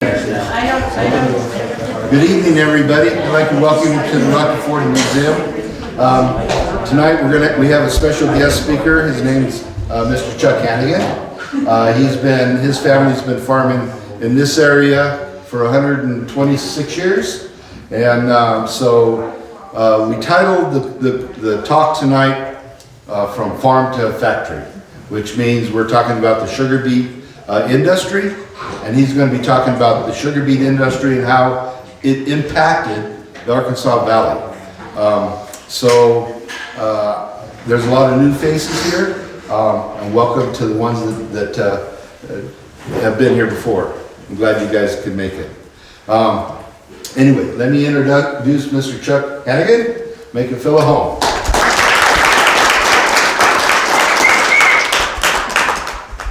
Good evening, everybody. I'd like to welcome you to the Rocky Ford Museum. Tonight we have a special guest speaker. His name's Mr. Chuck Hanagan. His family's been farming in this area for 126 years, and we titled the talk tonight "From Farm to Factory," which means we're talking about the sugar beet industry, and he's going to be talking about the sugar beet industry and how it impacted the Arkansas Valley. There's a lot of new faces here, and welcome to the ones that have been here before. I'm glad you guys could make it. Anyway, let me introduce Mr. Chuck Hanagan. Make him feel at home.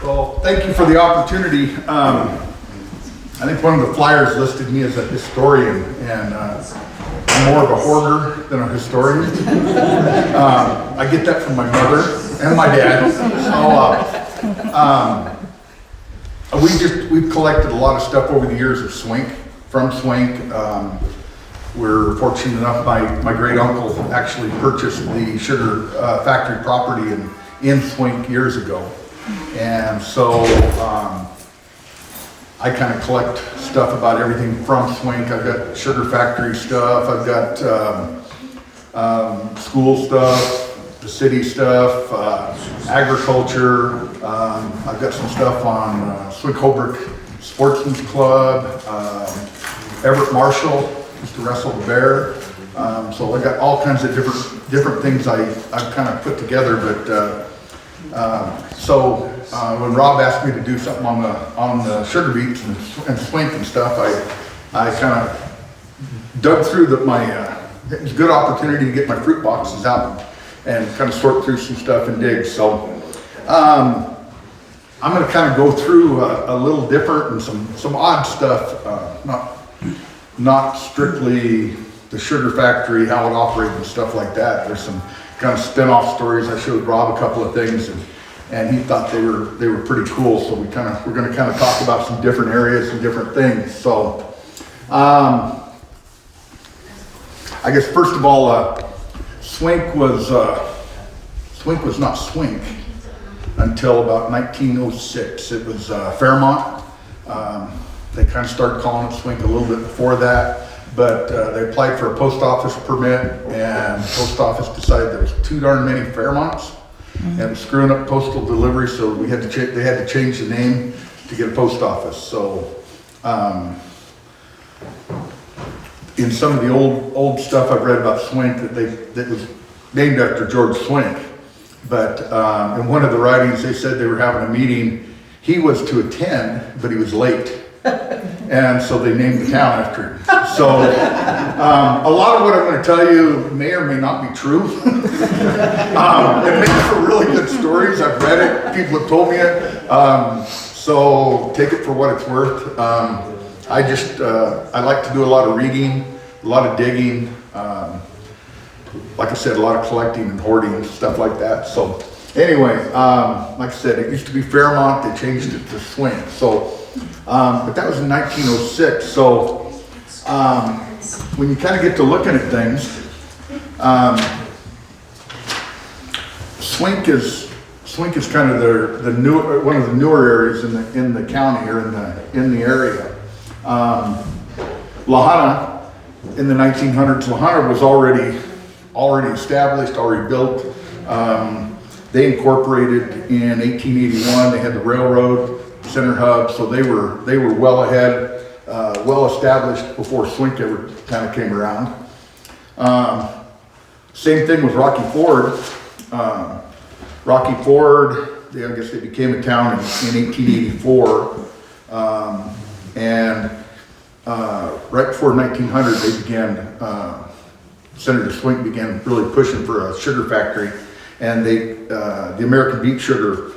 Well, thank you for the opportunity. I think one of the flyers listed me as a historian, and I'm more of a hoarder than a historian. I get that from my mother and my dad. So we've collected a lot of stuff over the years of Swink, from Swink. We're fortunate enough, my great uncle actually purchased the sugar factory property in Swink years ago. And so I kind of collect stuff about everything from Swink. I've got sugar factory stuff, I've got school stuff, the city stuff, agriculture. I've got some stuff on Swink Holbrook Sportsman's Club, Everett Marshall used to wrestle the bear. So I got all kinds of different things I've kind of put together, but when Rob asked me to do something on the sugar beets and Swink and stuff, I kind of dug through it was a good opportunity to get my fruit boxes out and kind of sort through some stuff and dig. So I'm going to kind of go through a little different and some odd stuff, not strictly the sugar factory, how it operates and stuff like that. There's some kind of spin-off stories. I showed Rob a couple of things, and he thought they were pretty cool. So we're going to kind of talk about some different areas and different things. So I guess first of all, Swink was not Swink until about 1906. It was Fairmont. They kind of started calling it Swink a little bit before that. But they applied for a post office permit, and the post office decided there was too darn many Fairmonts, and it was screwing up postal delivery, so they had to change the name to get a post office. So in some of the old stuff I've read about Swink, that was named after George Swink, but in one of the writings they said they were having a meeting. He was to attend, but he was late. And so they named the town after him. So a lot of what I'm going to tell you may or may not be true. It makes for really good stories. I've read it. People have told me it. So take it for what it's worth. I like to do a lot of reading, a lot of digging. Like I said, a lot of collecting and hoarding and stuff like that. So anyway, like I said, it used to be Fairmont. They changed it to Swink. So. But that was in 1906. So when you kind of get to looking at things, Swink is kind of one of the newer areas in the county or in the area. Lahana in the 1900s, Lahana was already established, already built. They incorporated in 1881. They had the railroad center hub, so they were well ahead, well established before Swink ever kind of came around. Same thing with Rocky Ford. Rocky Ford, I guess they became a town in 1884, and right before 1900, they began. Senator Swink began really pushing for a sugar factory, and the American Beet Sugar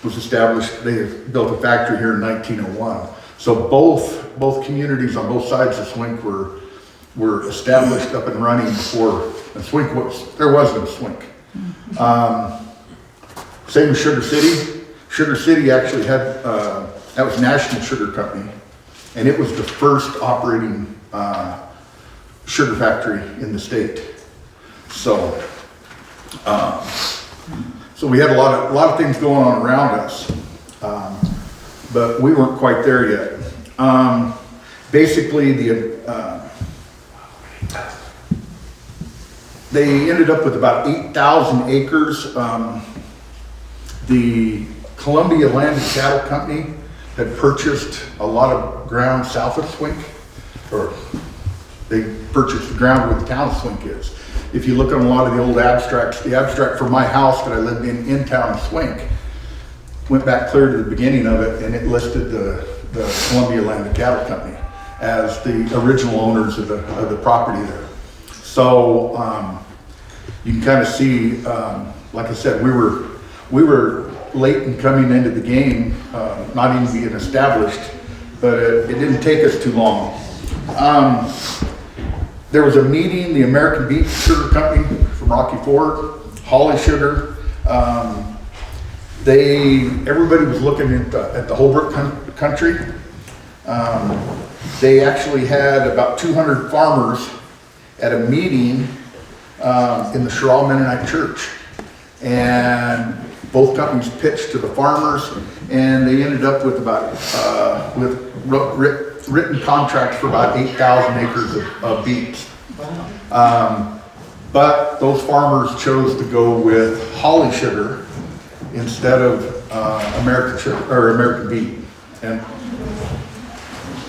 was established. They built a factory here in 1901. So both communities on both sides of Swink were established up and running before, and there was no Swink. Same with Sugar City. Sugar City actually had, that was National Sugar Company. and it was the first operating sugar factory in the state. So, so we had a lot of things going on around us, but we weren't quite there yet. Basically, they ended up with about 8,000 acres. The Columbia Land and Cattle Company had purchased a lot of ground south of Swink, or they purchased the ground where the town of Swink is. If you look at a lot of the old abstracts, the abstract for my house that I lived in town Swink, went back clear to the beginning of it, and it listed the Columbia Land and Cattle Company as the original owners of the property there. So you can kind of see, like I said, we were late in coming into the game, not even being established, but it didn't take us too long. There was a meeting, the American Beet Sugar Company from Rocky Ford, Holly Sugar. Everybody was looking at the Holbrook country. They actually had about 200 farmers at a meeting in the Sherall Mennonite Church, and both companies pitched to the farmers, and they ended up with written contracts for about 8,000 acres of beets. But those farmers chose to go with Holly Sugar instead of American sugar or American beet, and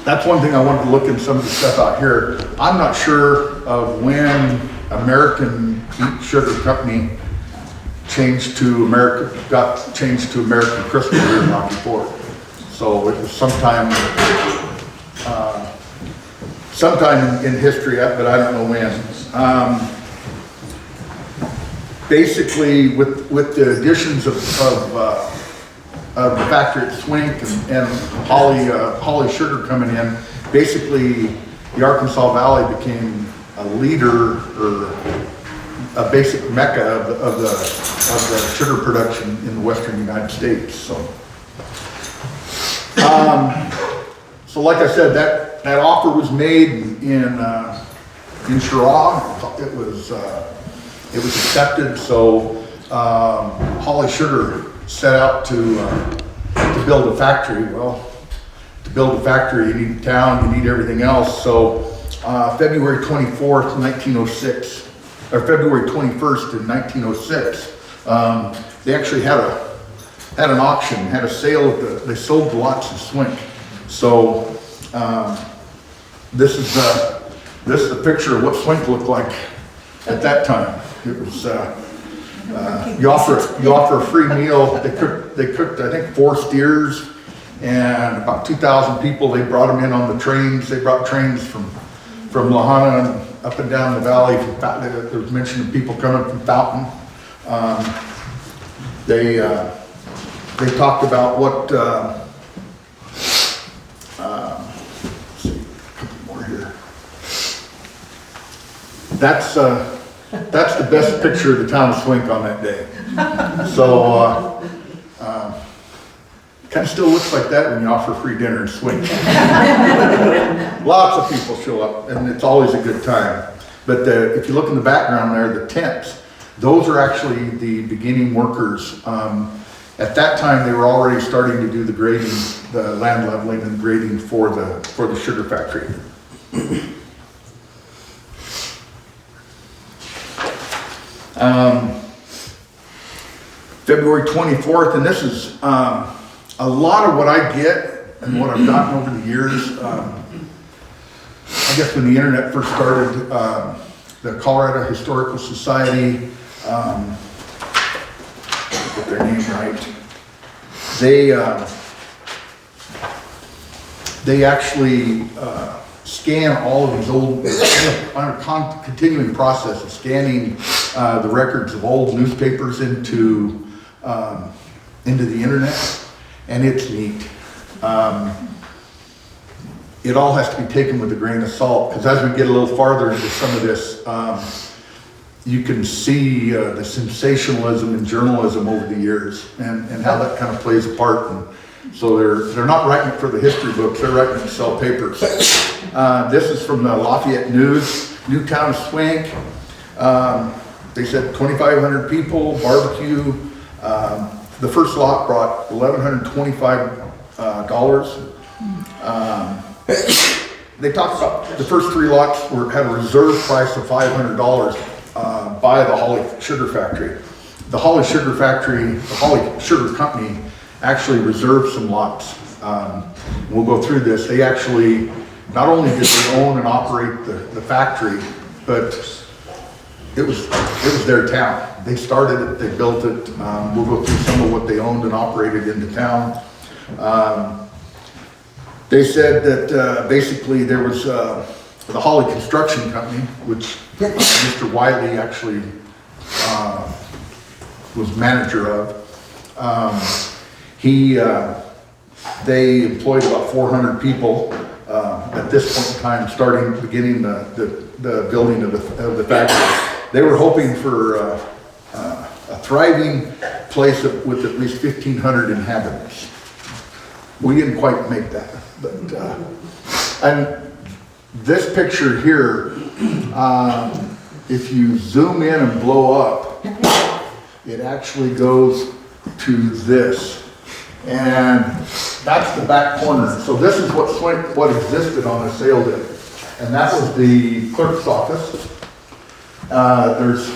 that's one thing I wanted to look in some of the stuff out here. I'm not sure of when American Beet Sugar Company got changed to American Crystal here in Rocky Ford. So it was sometime in history, but I don't know when. Basically, with the additions of the factory at Swink and Holly Sugar coming in, basically the Arkansas Valley became a leader, or a basic mecca of the sugar production in the western United States. So like I said, that offer was made in Sherrod. It was accepted. So Holly Sugar set out to build a factory. Well, to build a factory, you need a town, you need everything else. So February 24th, 1906. Or February 21st in 1906, they actually had an auction, had a sale. They sold the lots of Swink. So this is a picture of what Swink looked like at that time. It was you offer a free meal. They cooked I think 4 steers and about 2,000 people. They brought them in on the trains. They brought trains from Hanagan up and down the valley. There was mention of people coming from Fountain. They talked about what. Let's see, a couple more here. That's the best picture of the town of Swink on that day. So kind of still looks like that when you offer free dinner in Swink. Lots of people show up, and it's always a good time. But if you look in the background there, the tents, those are actually the beginning workers. At that time, they were already starting to do the grading, the land leveling and grading for the sugar factory. February 24th, and this is a lot of what I get and what I've gotten over the years. I guess when the internet first started, the Colorado Historical Society, get their name right, they actually scan all of these old, on a continuing process of scanning the records of old newspapers into the internet, and it's neat. It all has to be taken with a grain of salt, because as we get a little farther into some of this, you can see the sensationalism in journalism over the years, and how that kind of plays a part So they're not writing it for the history books, they're writing it to sell papers. This is from the Lafayette News, Newtown Swink. They said 2,500 people, barbecue. The first lot brought $1,125. They talked about the first 3 lots had a reserve price of $500 by the Holly Sugar Factory. The Holly Sugar Factory, the Holly Sugar Company actually reserved some lots. We'll go through this. They actually, not only did they own and operate the factory, but it was their town. They started it, they built it. We'll go through some of what they owned and operated in the town. They said that basically there was the Holly Construction Company, which Mr. Wiley actually was manager of. They employed about 400 people at this point in time, beginning the building of the factory. They were hoping for a thriving place with at least 1,500 inhabitants. We didn't quite make that, but and this picture here, if you zoom in and blow up, it actually goes to this, and that's the back corner. So this is what existed on the sale day, and that was the clerk's office. There's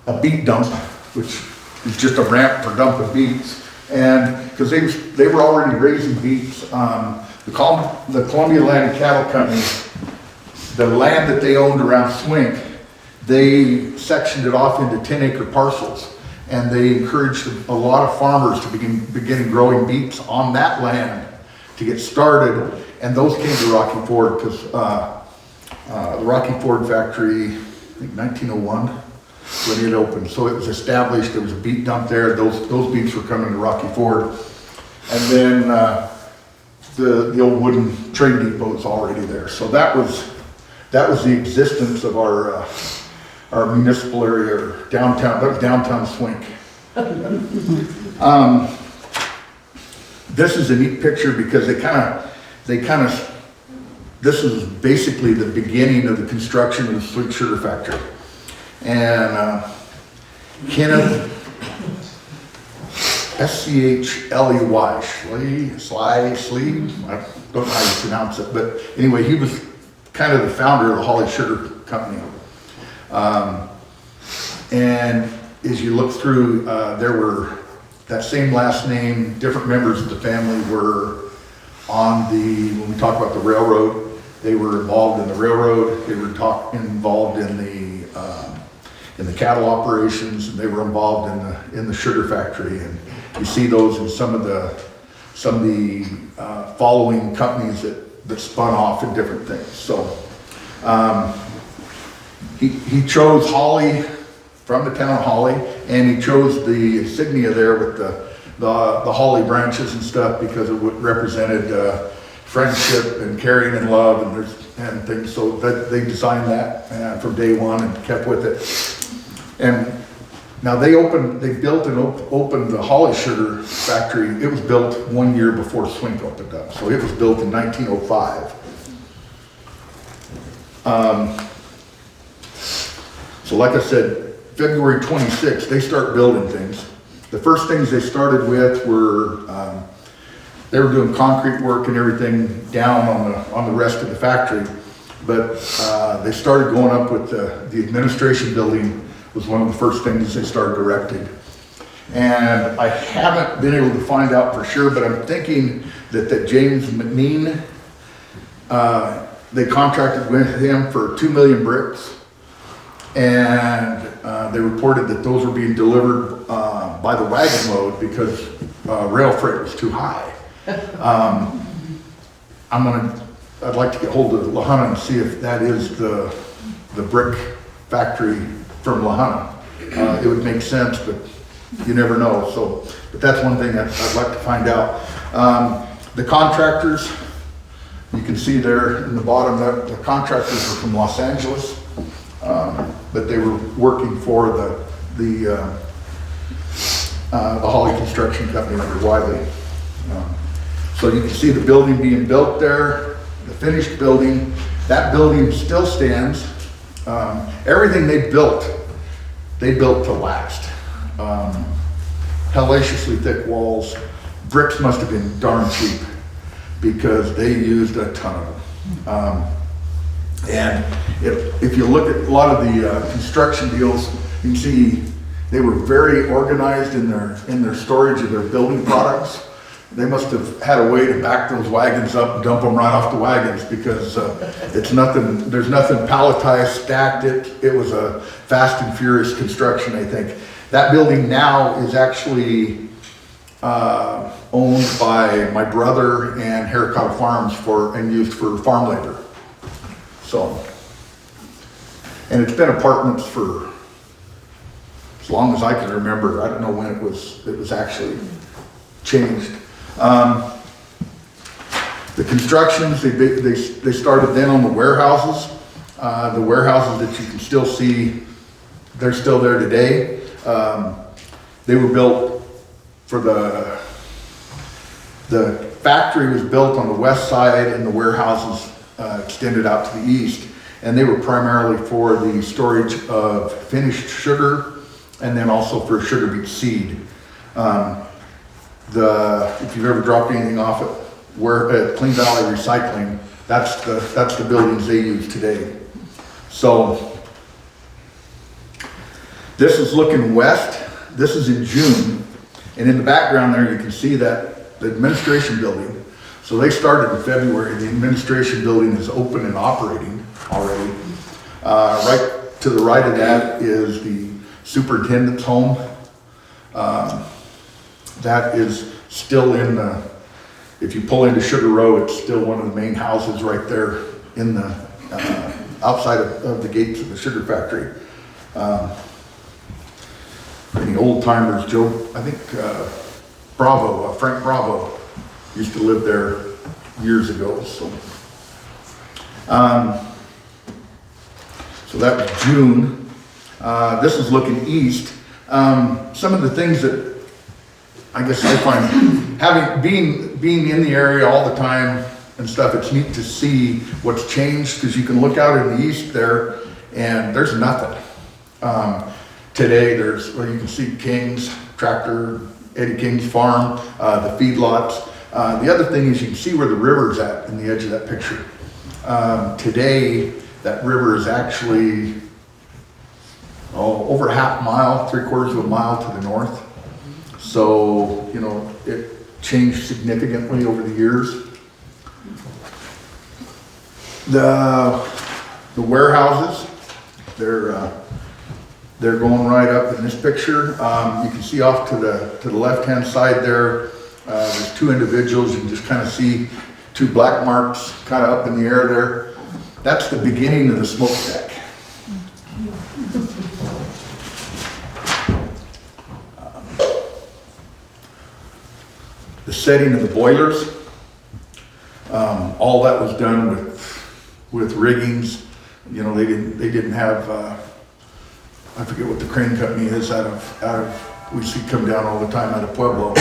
a beet dump, which is just a ramp for dumping beets, and because they were already raising beets. The Columbia Land and Cattle Company, the land that they owned around Swink, they sectioned it off into 10-acre parcels, and they encouraged a lot of farmers to begin growing beets on that land to get started, and those came to Rocky Ford because the Rocky Ford factory, I think 1901, when it opened. So it was established, there was a beet dump there, those beets were coming to Rocky Ford. And then the old wooden train depot is already there. So that was the existence of our municipal area, or downtown, that was downtown Swink. This is a neat picture because this is basically the beginning of the construction of the Swink Sugar Factory. And Kenneth, S-C-H-L-E-Y, Slee, I don't know how you pronounce it, but anyway, he was kind of the founder of the Holly Sugar Company. And as you look through, there were that same last name, different members of the family were on when we talk about the railroad, they were involved in the railroad, they were involved in the cattle operations, and they were involved in the sugar factory. And you see those in some of the following companies that spun off in different things. So he chose Holly from the town of Holly, and he chose the insignia there with the holly branches and stuff because it represented friendship and caring and love and things. So that they designed that from day one and kept with it. And now they built and opened the Holly Sugar Factory. It was built 1 year before Swink opened up. So it was built in 1905. So like I said, February 26th, they start building things. The first things they started with were, they were doing concrete work and everything down on the rest of the factory. But they started going up with the administration building was one of the first things they started erecting. And I haven't been able to find out for sure, but I'm thinking that James McNean, they contracted with him for 2 million bricks. And they reported that those were being delivered by the wagon load because rail freight was too high. I'd like to get hold of Lahana and see if that is the brick factory from Lahana. It would make sense, but you never know. So, but that's one thing I'd like to find out. The contractors, you can see there in the bottom, the contractors are from Los Angeles, but they were working for the Holly Construction Company under Wiley. So you can see the building being built there, the finished building. That building still stands. Everything they built to last. Hellaciously thick walls. Bricks must have been darn cheap because they used a ton of them. And if you look at a lot of the construction deals, you can see they were very organized in their storage of their building products. They must have had a way to back those wagons up and dump them right off the wagons because there's nothing palletized, stacked. It was a fast and furious construction, I think. That building now is actually owned by my brother and Hanagan Farms and used for farm labor. So, and it's been apartments for as long as I can remember. I don't know when it was actually changed. The constructions, they started then on the warehouses. The warehouses that you can still see, they're still there today. They were built for the factory was built on the west side and the warehouses extended out to the east. And they were primarily for the storage of finished sugar and then also for sugar beet seed. If you've ever dropped anything off at Clean Valley Recycling, that's the buildings they use today. So this is looking west. This is in June, and in the background there you can see that the administration building. So they started in February. The administration building is open and operating already. Right to the right of that is the Superintendents Home. That is still in the, if you pull into Sugar Row, it's still one of the main houses right there in the, outside of the gates of the sugar factory. Any old timers, Joe, I think Frank Bravo used to live there years ago, so. So that was June. This is looking east. Some of the things that I guess I find, being in the area all the time and stuff, it's neat to see what's changed because you can look out in the east there and there's nothing. Today you can see King's tractor, Eddie King's farm, the feedlots. The other thing is you can see where the river's at in the edge of that picture. Today, that river is actually over a half mile, 3/4 of a mile to the north. So, you know, it changed significantly over the years. The warehouses, they're going right up in this picture. You can see off to the left-hand side there, there's two individuals. You can just kind of see two black marks kind of up in the air there. That's the beginning of the smokestack. The setting of the boilers, all that was done with riggings. You know, they didn't have, I forget what the crane company is out of we see come down all the time out of Pueblo.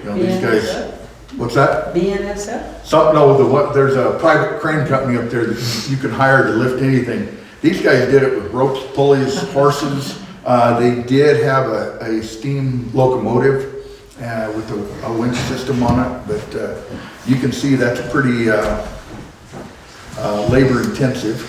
You know, these guys. What's that? BNSF? There's a private crane company up there that you can hire to lift anything. These guys did it with ropes, pulleys, horses. They did have a steam locomotive with a winch system on it, but you can see that's pretty labor intensive.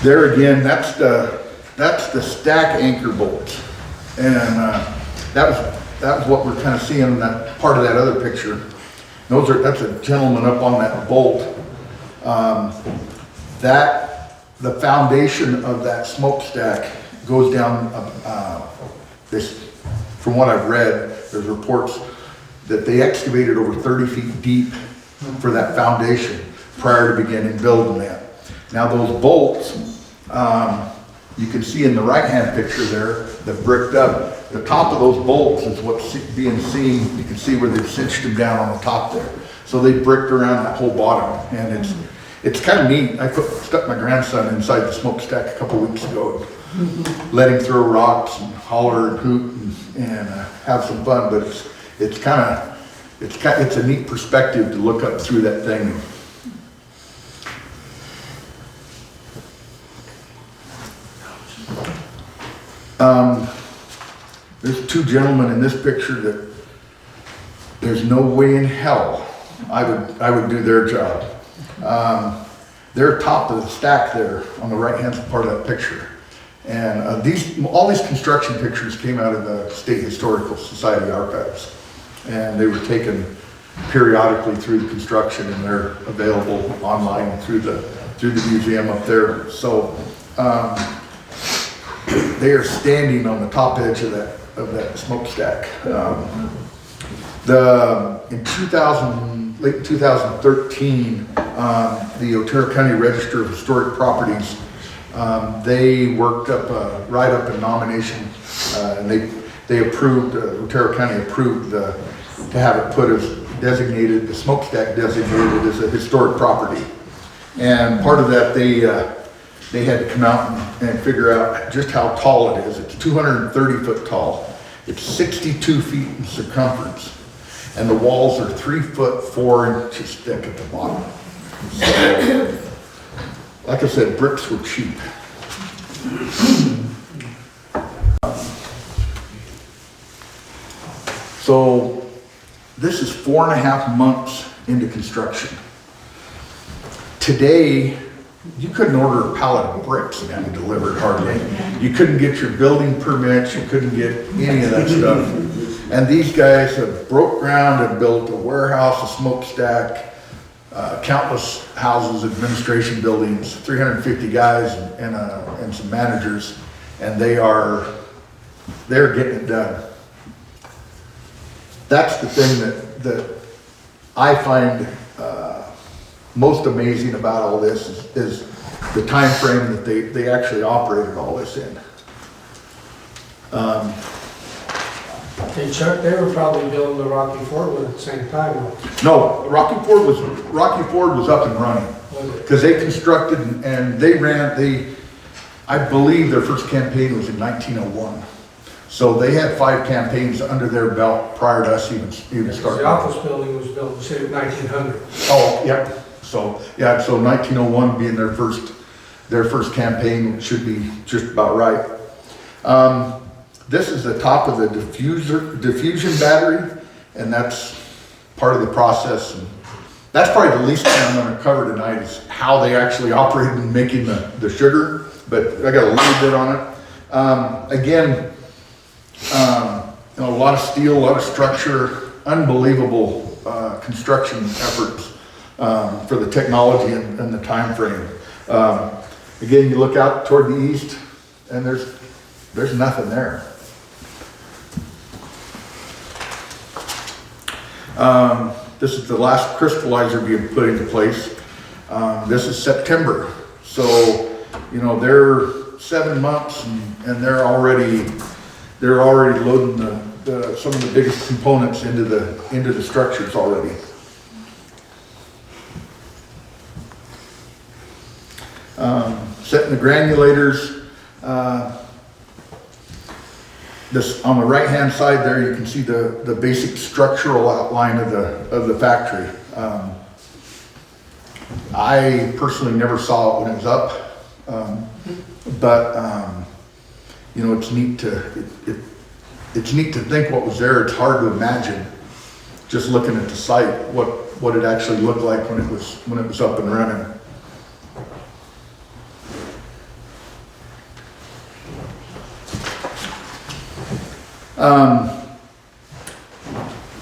There again, that's the stack anchor bolts, and that was what we're kind of seeing in that part of that other picture. That's a gentleman up on that bolt. The foundation of that smokestack goes down. From what I've read, there's reports that they excavated over 30 feet deep for that foundation prior to beginning building that. Now those bolts, you can see in the right-hand picture there, the bricked up. The top of those bolts is what's being seen. You can see where they've cinched them down on the top there. So they bricked around that whole bottom, and it's kind of neat. I stuck my grandson inside the smokestack a couple weeks ago, let him throw rocks and holler and hoot and have some fun. But it's a neat perspective to look up through that thing. There's two gentlemen in this picture that there's no way in hell I would do their job. They're top of the stack there on the right-hand part of that picture. And all these construction pictures came out of the State Historical Society archives. And they were taken periodically through the construction, and they're available online through the museum up there. So they are standing on the top edge of that smokestack. In late 2013, the Otero County Register of Historic Properties, they worked up write up a nomination, and they approved, Otero County approved to have it put as designated, the smokestack designated as a historic property. And part of that, they had to come out and figure out just how tall it is. It's 230 foot tall. It's 62 feet in circumference. And the walls are 3 foot 4 inches thick at the bottom. So, like I said, bricks were cheap. So this is 4.5 months into construction. Today, you couldn't order a pallet of bricks and have it delivered hardly. You couldn't get your building permits, you couldn't get any of that stuff. And these guys have broke ground and built a warehouse, a smokestack, countless houses, administration buildings, 350 guys and some managers, and they're getting it done. That's the thing that I find most amazing about all this is the time frame that they actually operated all this in. Hey Chuck, they were probably building the Rocky Ford one at the same time. No, Rocky Ford was up and running because they constructed and they ran. I believe their first campaign was in 1901. So they had 5 campaigns under their belt prior to us even starting. The office building was built in 1900. Oh, yeah. So 1901 being their first campaign should be just about right. This is the top of the diffusion battery, and that's part of the process. And that's probably the least thing I'm going to cover tonight is how they actually operated in making the sugar, but I got a little bit on it. Again, a lot of steel, a lot of structure, unbelievable construction efforts for the technology and the time frame. Again, you look out toward the east, and there's nothing there. This is the last crystallizer being put into place. This is September, so they're 7 months, and they're already loading some of the biggest components into the structures already. Setting the granulators. This on the right-hand side there, you can see the basic structural outline of the factory. I personally never saw it when it was up, but it's neat to think what was there. It's hard to imagine just looking at the site what it actually looked like when it was up and running.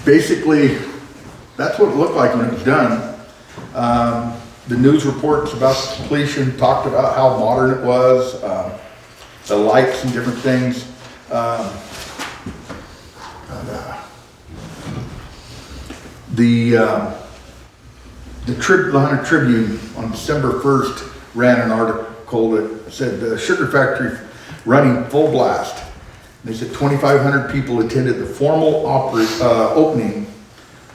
Basically, that's what it looked like when it was done. The news reports about the completion talked about how modern it was, the lights and different things. The Hunter Tribune on December 1st ran an article that said the sugar factory running full blast. They said 2,500 people attended the formal opening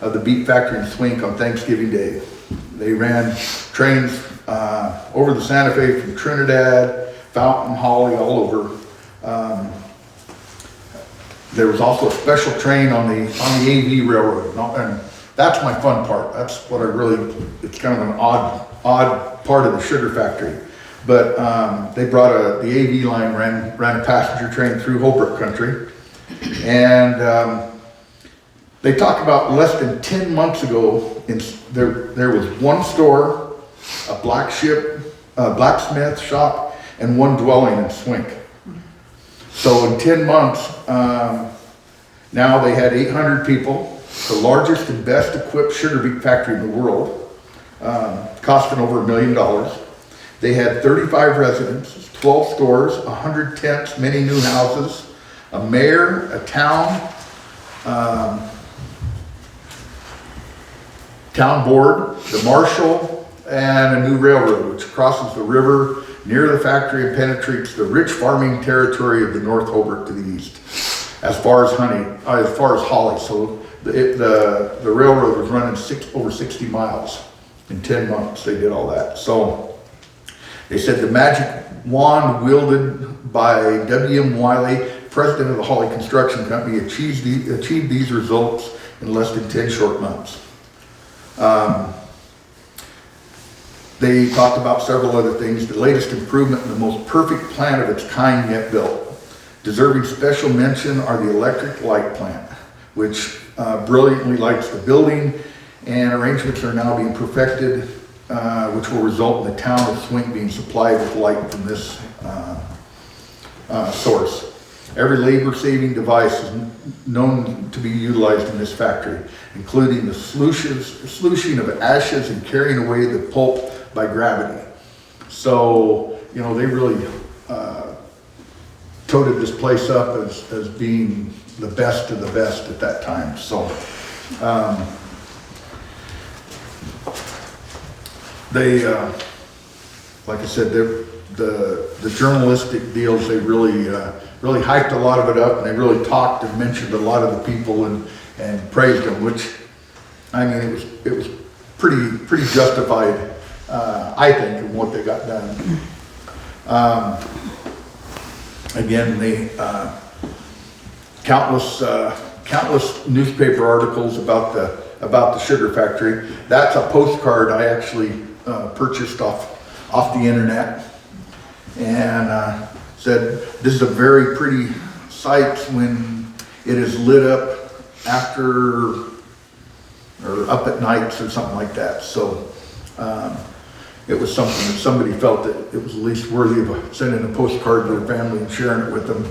of the Beet Factory in Swink on Thanksgiving Day. They ran trains over the Santa Fe from Trinidad, Fountain, Holly, all over. There was also a special train on the AV railroad, and that's my fun part. That's what it's kind of an odd part of the sugar factory. But they brought the AV line, ran a passenger train through Holbrook country. And they talk about less than 10 months ago, there was one store, a blacksmith shop, and one dwelling in Swink. So in 10 months, now they had 800 people, the largest and best equipped sugar beet factory in the world, costing over $1 million. They had 35 residents, 12 stores, 100 tents, many new houses, a mayor, a town board, the marshal, and a new railroad which crosses the river near the factory and penetrates the rich farming territory of the North Holbrook to the east, as far as Holly. So the railroad was running over 60 miles in 10 months. They did all that. So they said the magic wand wielded by W.M. Wiley, president of the Holly Construction Company, achieved these results in less than 10 short months. They talked about several other things. The latest improvement in the most perfect plant of its kind yet built. Deserving special mention are the electric light plant, which brilliantly lights the building, and arrangements are now being perfected, which will result in the town of Swink being supplied with light from this source. Every labor-saving device is known to be utilized in this factory, including the sluicing of ashes and carrying away the pulp by gravity. So, you know, they really toted this place up as being the best of the best at that time. So, they, like I said, the journalistic deals, they really hyped a lot of it up, and they really talked and mentioned a lot of the people and praised them, which, I mean, it was pretty justified, I think, in what they got done. Again, they countless newspaper articles about the sugar factory. That's a postcard I actually purchased off the internet, and said this is a very pretty sight when it is lit up after or up at nights or something like that. So it was something that somebody felt that it was at least worthy of sending a postcard to their family and sharing it with them.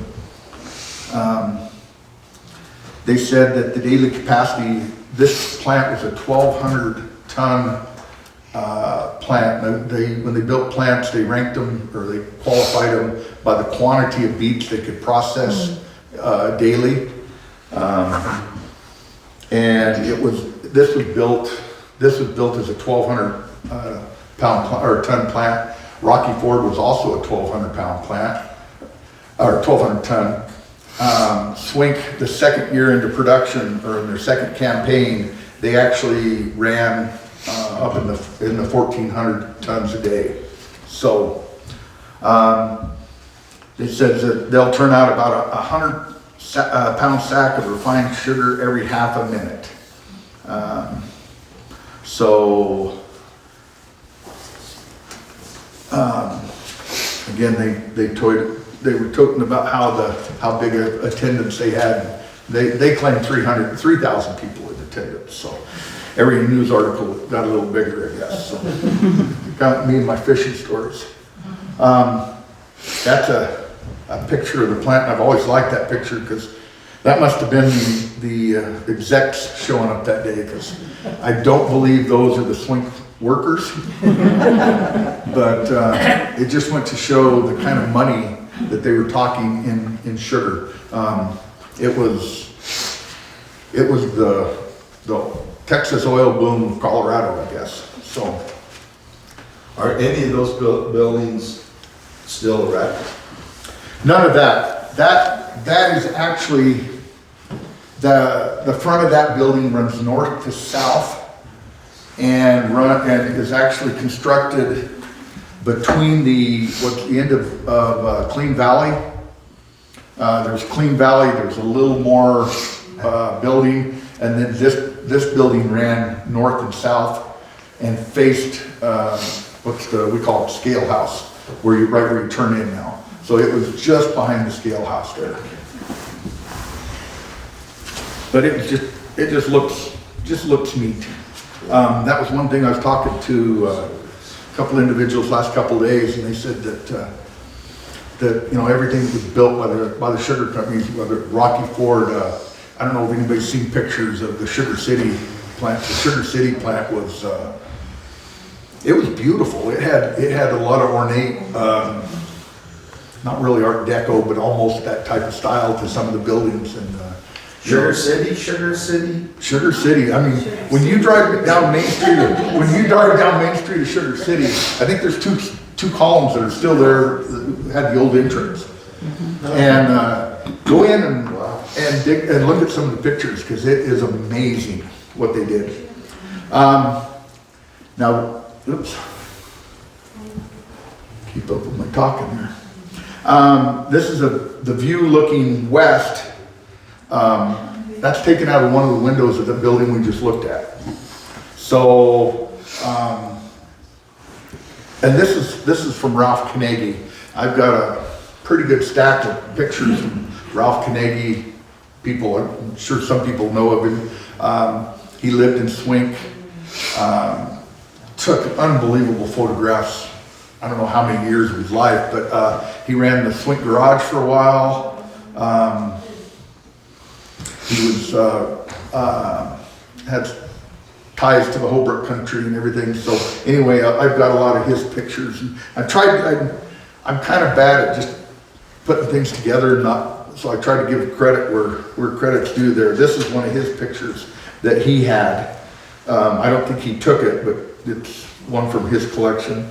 They said that the daily capacity, this plant was a 1,200 ton plant. When they built plants, they ranked them, or they qualified them by the quantity of beets they could process daily. And this was built as a 1,200 ton plant. Rocky Ford was also a 1,200 pound plant, or 1,200 ton. Swink, the second year into production, or in their second campaign, they actually ran up in the 1,400 tons a day. So it says that they'll turn out about 100 pound sack of refined sugar every half a minute. Again, they were talking about how big of attendance they had. They claimed 3,000 people in attendance. So every news article got a little bigger, I guess. So got me and my fishing stories. That's a picture of the plant. I've always liked that picture because that must have been the execs showing up that day, because I don't believe those are the Swink workers. But it just went to show the kind of money that they were talking in sugar. It was the Texas oil boom of Colorado, I guess. So, are any of those buildings still erect? None of that. That is actually the front of that building runs north to south, and is actually constructed between what's the end of Clean Valley. There's Clean Valley, there's a little more building, and then this building ran north and south and faced we call it Scale House, where you turn in now. So it was just behind the Scale House there. But it just looks neat. That was one thing I was talking to a couple individuals last couple of days, and they said that everything was built by the sugar companies, whether Rocky Ford. I don't know if anybody's seen pictures of the Sugar City plant. The Sugar City plant was it was beautiful. It had a lot of ornate, not really Art Deco, but almost that type of style to some of the buildings. And Sugar City. Sugar City. I mean, when you drive down Main Street, of Sugar City, I think there's two columns that are still there that had the old entrance. And go in and dig and look at some of the pictures, because it is amazing what they did. Now, oops. Keep up with my talking here. This is the view looking west. That's taken out of one of the windows of the building we just looked at. So, and this is from Ralph Carnegie. I've got a pretty good stack of pictures from Ralph Carnegie. People, I'm sure some people know of him. He lived in Swink. Took unbelievable photographs. I don't know how many years of his life, but he ran the Swink garage for a while. He was had ties to the Holbrook country and everything. So anyway, I've got a lot of his pictures. And I'm kind of bad at just putting things together, so I try to give credit where credit's due there. This is one of his pictures that he had. I don't think he took it, but it's one from his collection.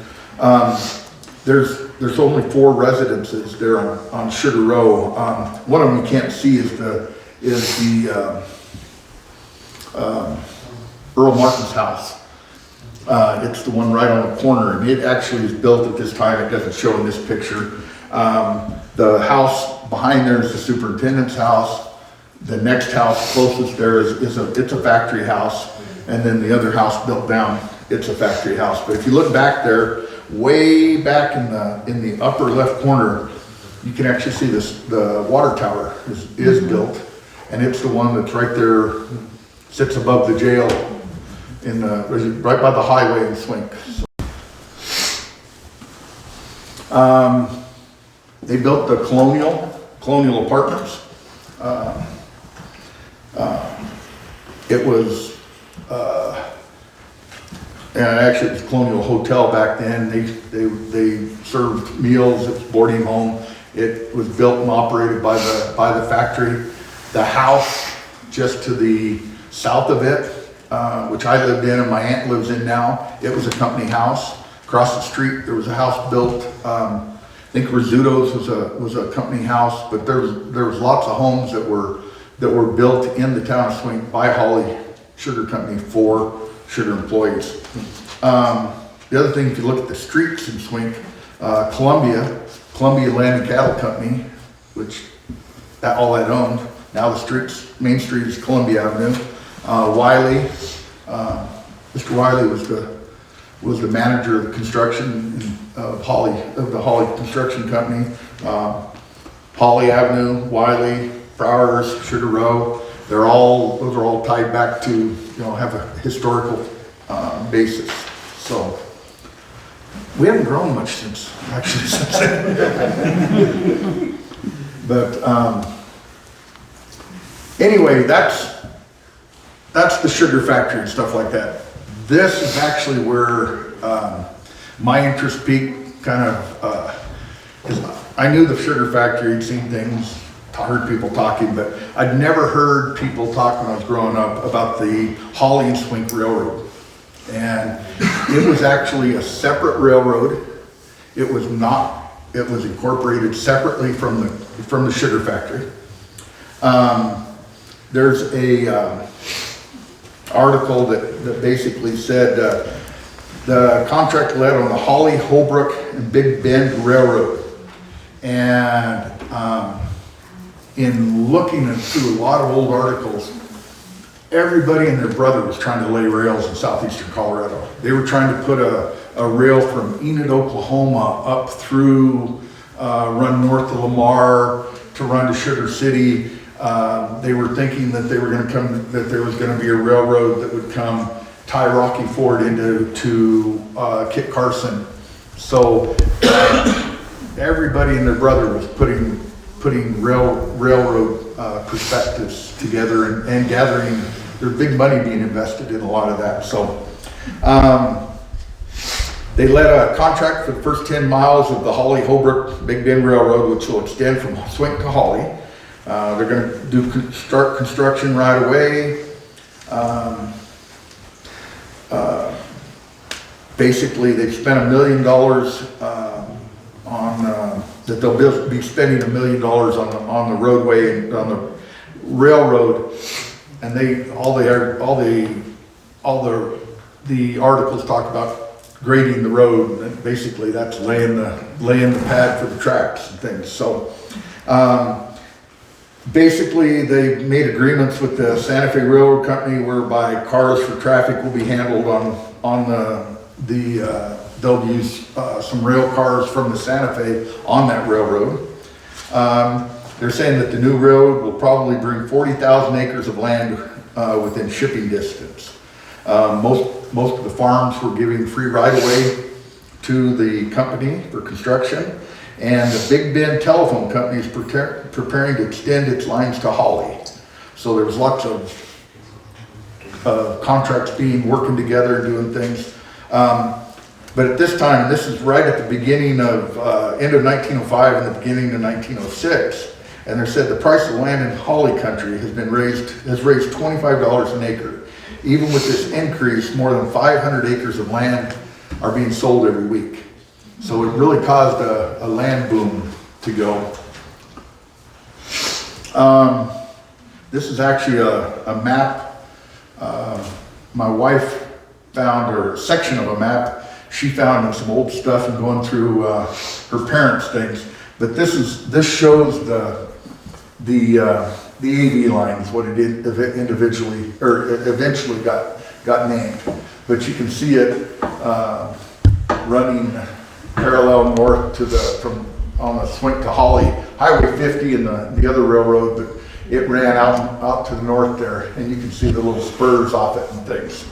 There's only 4 residences there on Sugar Row. One of them you can't see is the Earl Martin's house. It's the one right on the corner, and it actually is built at this time. It doesn't show in this picture. The house behind there is the superintendent's house. The next house closest there it's a factory house, and then the other house built down, it's a factory house. But if you look back there, way back in the upper left corner, you can actually see the water tower is built, and it's the one that's right there, sits above the jail right by the highway in Swink. They built the Colonial Apartments. It was, and actually it was Colonial Hotel back then. They served meals. It was boarding home. It was built and operated by the factory. The house just to the south of it, which I lived in and my aunt lives in now, it was a company house. Across the street there was a house built. I think Rizzuto's was a company house, but there was lots of homes that were built in the town of Swink by Holly Sugar Company for sugar employees. The other thing, if you look at the streets in Swink, Columbia Land and Cattle Company, which all that owned. Now the main street is Columbia Avenue. Wiley, Mr. Wiley was the manager of the construction of the Holly Construction Company. Holly Avenue, Wiley, Flowers, Sugar Row, those are all tied back to, have a historical basis. So we haven't grown much since then. But anyway, that's the sugar factory and stuff like that. This is actually where my interest peaked, kind of, 'cause I knew the sugar factory, had seen things, heard people talking, but I'd never heard people talk when I was growing up about the Holly and Swink Railroad. And it was actually a separate railroad. It was incorporated separately from the sugar factory. There's a article that basically said The contract led on the Holly, Holbrook, and Big Bend Railroad. And in looking through a lot of old articles, everybody and their brother was trying to lay rails in southeastern Colorado. They were trying to put a rail from Enid, Oklahoma up through, run north of Lamar to run to Sugar City. They were thinking that they were going to come, that there was going to be a railroad that would come tie Rocky Ford into Kit Carson. So everybody and their brother was putting railroad perspectives together and gathering. There's big money being invested in a lot of that. So they led a contract for the first 10 miles of the Holly Holbrook Big Bend Railroad, which will extend from Swink to Holly. They're going to start construction right away. Basically, they've spent $1 million on that they'll be spending $1 million on the roadway and on the railroad, and all the articles talk about grading the road, and basically that's laying the pad for the tracks and things. So basically they made agreements with the Santa Fe Railroad Company whereby cars for traffic will be handled on they'll use some rail cars from the Santa Fe on that railroad. They're saying that the new road will probably bring 40,000 acres of land within shipping distance. Most of the farms were giving free right-of-way to the company for construction, and the Big Bend Telephone Company is preparing to extend its lines to Holly. So there's lots of contracts working together, doing things. But at this time, this is right at the beginning of, end of 1905 and the beginning of 1906, and they said the price of land in Holly country has raised $25 an acre. Even with this increase, more than 500 acres of land are being sold every week. So it really caused a land boom to go. This is actually a map. My wife found, or a section of a map she found in some old stuff and going through her parents' things. But this shows the AV lines, what it eventually got named. But you can see it running parallel north on the Swink to Holly, Highway 50 and the other railroad, but it ran out to the north there, and you can see the little spurs off it and things.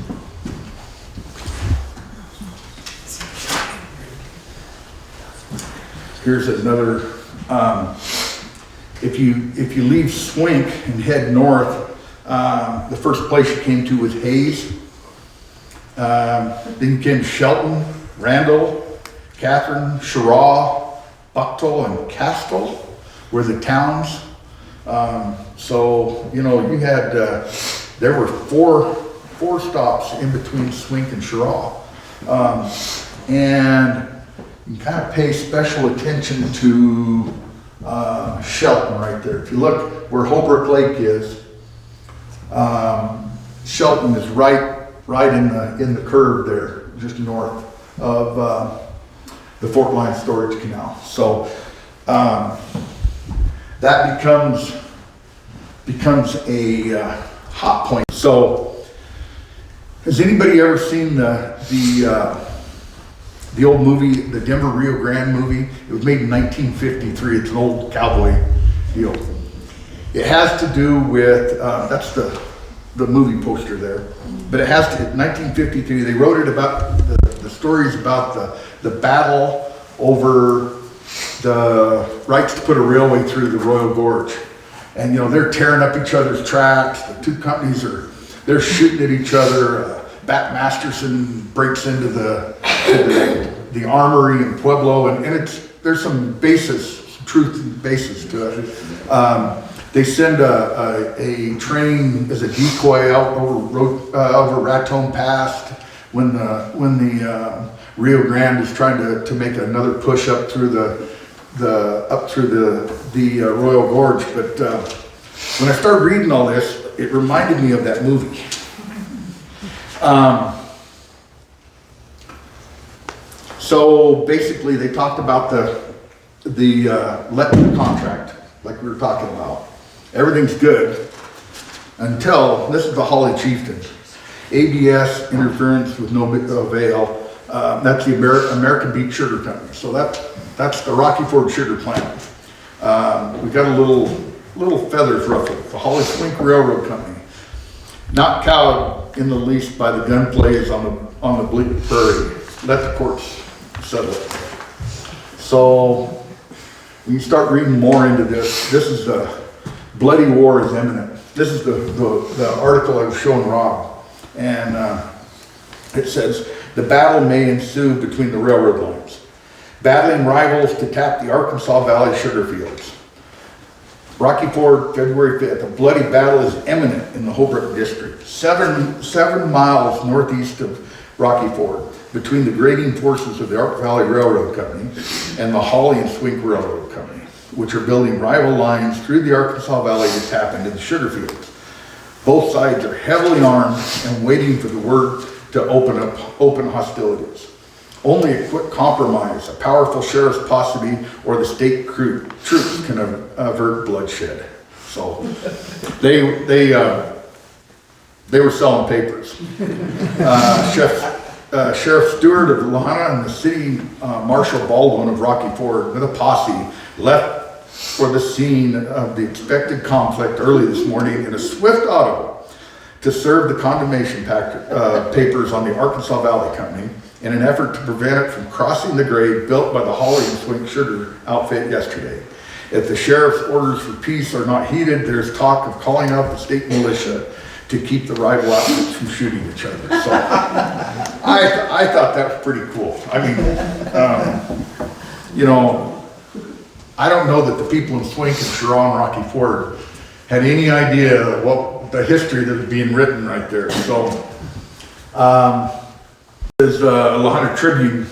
Here's another, if you leave Swink and head north, the first place you came to was Hayes. Then you came to Shelton, Randall, Catherine, Cheraw, Bucktoll, and Castile were the towns. So, you had, there were four stops in between Swink and Cheraw. And you kind of pay special attention to Shelton right there. If you look where Holbrook Lake is, Shelton is right in the curve there, just north of the Fort Line Storage Canal. So that becomes a hot point. So has anybody ever seen the old movie, the Denver Rio Grande movie? It was made in 1953. It's an old cowboy deal. It has to do with, that's the movie poster there, but it has to, 1953, they wrote it about, the stories about the battle over the rights to put a railway through the Royal Gorge. And they're tearing up each other's tracks. The two companies they're shooting at each other. Bat Masterson breaks into the armory in Pueblo, and there's some truth and basis to it. They send a train as a decoy out over Raton Pass when the Rio Grande is trying to make another push up through the Royal Gorge. But when I started reading all this, it reminded me of that movie. So basically, they talked about the let contract, like we were talking about. Everything's good until, this is the Holly Chieftains. ABS interference with no avail. That's the American Beet Sugar Company. So that's the Rocky Ford Sugar Plant. We got a little feathers ruffled. The Holly Swink Railroad Company, not cowed in the least by the gunplays on the bleak prairie. Let the courts settle it. So when you start reading more into this, this is the bloody war is imminent. This is the article I was showing Rob, and it says the battle may ensue between the railroad lines, battling rivals to tap the Arkansas Valley sugar fields. Rocky Ford, February 5th. A bloody battle is imminent in the Holbrook district, 7 miles northeast of Rocky Ford, between the grading forces of the Ark Valley Railroad Company and the Holly and Swink Railroad Company, which are building rival lines through the Arkansas Valley to tap into the sugar fields. Both sides are heavily armed and waiting for the word to open hostilities. Only a quick compromise, a powerful sheriff's posse, or the state troops can avert bloodshed. So they were selling papers. Sheriff Stewart of Lahana and the city Marshal Baldwin of Rocky Ford with a posse left for the scene of the expected conflict early this morning in a swift auto to serve the condemnation papers on the Arkansas Valley Company in an effort to prevent it from crossing the grade built by the Holly and Swink sugar outfit yesterday. If the sheriff's orders for peace are not heeded, there's talk of calling out the state militia to keep the rival outfits from shooting each other. So I thought that was pretty cool. I mean, you know, I don't know that the people in Swink and Sharon Rocky Ford had any idea what the history that was being written right there. So there's a Lahana Tribune.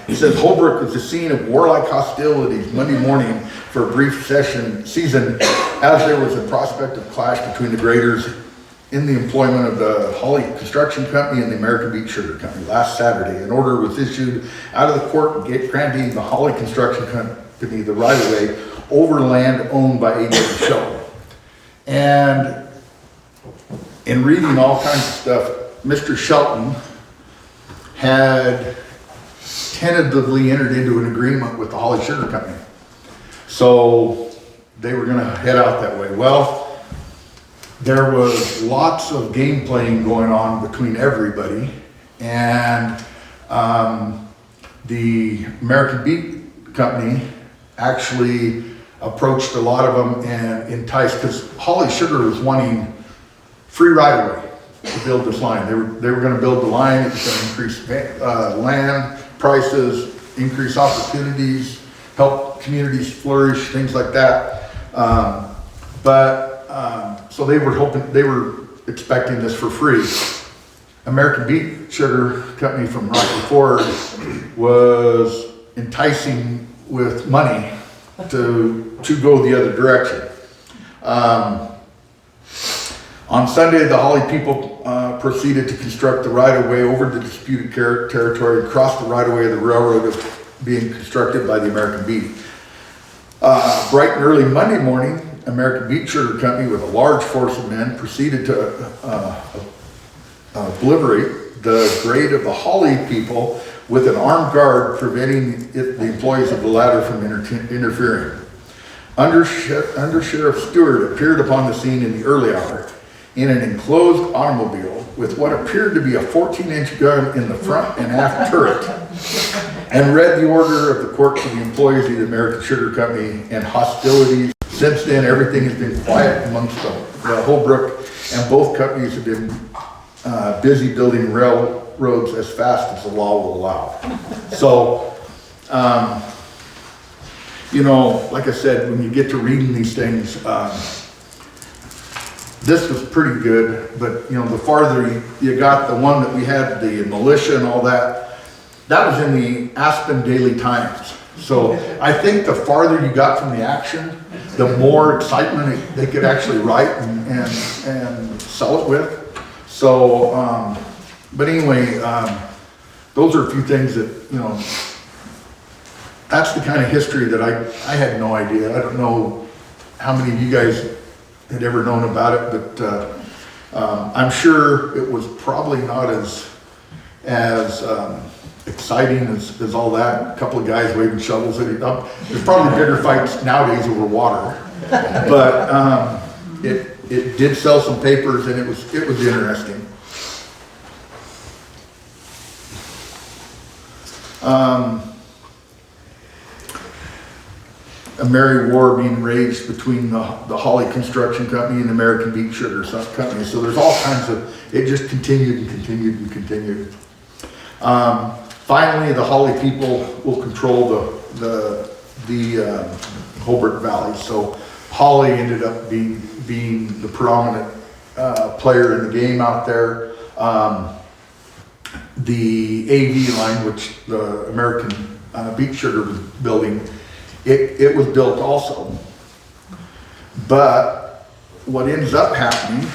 It says Holbrook was the scene of warlike hostilities Monday morning for a brief season as there was a prospect of clash between the graders in the employment of the Holly Construction Company and the American Beet Sugar Company. Last Saturday, an order was issued out of the court granting the Holly Construction Company the right-of-way over land owned by A.W. Shelton. And in reading all kinds of stuff, Mr. Shelton had tentatively entered into an agreement with the Holly Sugar Company. So they were gonna head out that way. Well, there was lots of game playing going on between everybody, and the American Beet Company actually approached a lot of them and enticed, because Holly Sugar was wanting free right-of-way to build this line. They were going to build the line. It was going to increase land prices, increase opportunities, help communities flourish, things like that. So they were expecting this for free. American Beet Sugar Company from Rocky Ford was enticing with money to go the other direction. On Sunday, the Holly people proceeded to construct the right-of-way over the disputed territory and cross the right-of-way of the railroad being constructed by the American Beet. Bright and early Monday morning, American Beet Sugar Company with a large force of men proceeded to obliterate the grade of the Holly people with an armed guard preventing the employees of the latter from interfering. Under Sheriff Stewart appeared upon the scene in the early hour in an enclosed automobile with what appeared to be a 14-inch gun in the front and aft turret, and read the order of the court to the employees of the American Sugar Company and hostilities. Since then, everything has been quiet amongst the Holbrook, and both companies have been busy building railroads as fast as the law will allow. So, you know, like I said, when you get to reading these things, this was pretty good, but you know, the farther you got, the one that we had, the militia and all that, that was in the Aspen Daily Times. So I think the farther you got from the action, the more excitement they could actually write and sell it with. So, but anyway, those are a few things that, that's the kind of history that I had no idea. I don't know how many of you guys had ever known about it, but I'm sure it was probably not as exciting as all that. A couple of guys waving shovels at it up. There's probably bigger fights nowadays over water, but it did sell some papers, and it was interesting. A merry war being raged between the Holly Construction Company and the American Beet Sugar Company. So there's all kinds of, it just continued and continued and continued. Finally, the Holly people will control the Holbrook Valley. So Holly ended up being the predominant player in the game out there. The AV line, which the American Beet Sugar was building, it was built also. But what ends up happening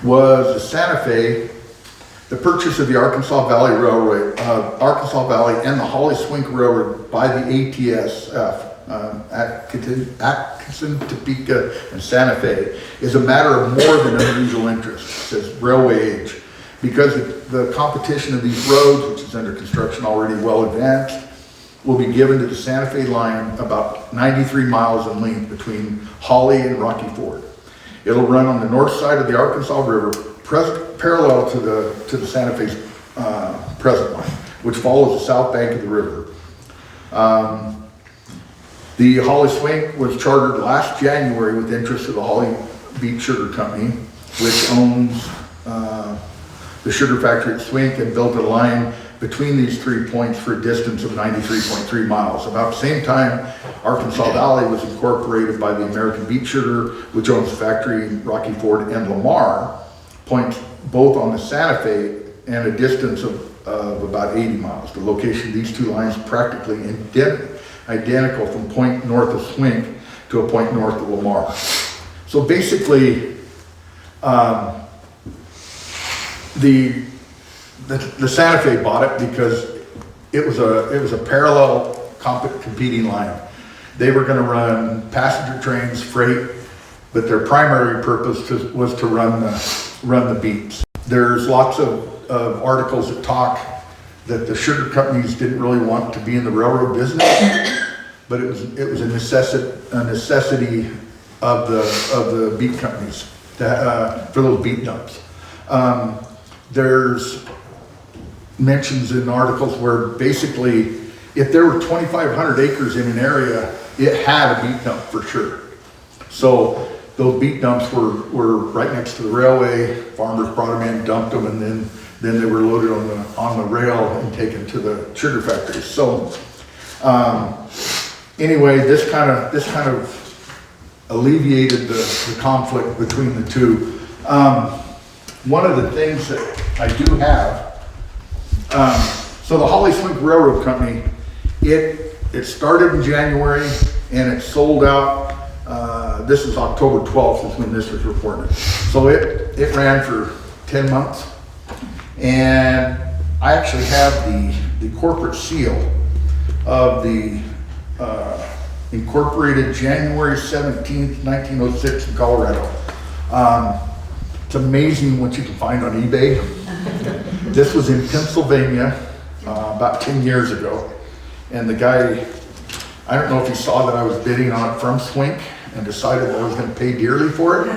was the Santa Fe, the purchase of the Arkansas Valley Railroad, Arkansas Valley and the Holly Swink Railroad by the ATSF, Atkinson, Topeka, and Santa Fe, is a matter of more than unusual interest, says Railway Age, because the competition of these roads, which is under construction already well advanced, will be given to the Santa Fe line about 93 miles in length between Holly and Rocky Ford. It'll run on the north side of the Arkansas River, parallel to the Santa Fe's present line, which follows the south bank of the river. The Holly Swink was chartered last January with interest of the Holly Beet Sugar Company, which owns the sugar factory at Swink, and built a line between these 3 points for a distance of 93.3 miles. About the same time, Arkansas Valley was incorporated by the American Beet Sugar, which owns the factory in Rocky Ford and Lamar, points both on the Santa Fe and a distance of about 80 miles. The location of these two lines practically identical from point north of Swink to a point north of Lamar. So basically, the Santa Fe bought it because it was a parallel competing line. They were going to run passenger trains, freight, but their primary purpose was to run the beets. There's lots of articles that talk that the sugar companies didn't really want to be in the railroad business, but it was a necessity of the beet companies for those beet dumps. There's mentions in articles where basically if there were 2,500 acres in an area, it had a beet dump for sure. So those beet dumps were right next to the railway. Farmers brought them in, dumped them, and then they were loaded on the rail and taken to the sugar factories. So anyway, this kind of alleviated the conflict between the two. One of the things that I do have, so the Holly Swink Railroad Company, it started in January and it sold out. This is October 12th is when this was reported. So it ran for 10 months. And I actually have the corporate seal of the incorporated January 17th, 1906 in Colorado. It's amazing what you can find on eBay. This was in Pennsylvania about 10 years ago. And the guy, I don't know if he saw that I was bidding on it from Swink and decided that I was going to pay dearly for it.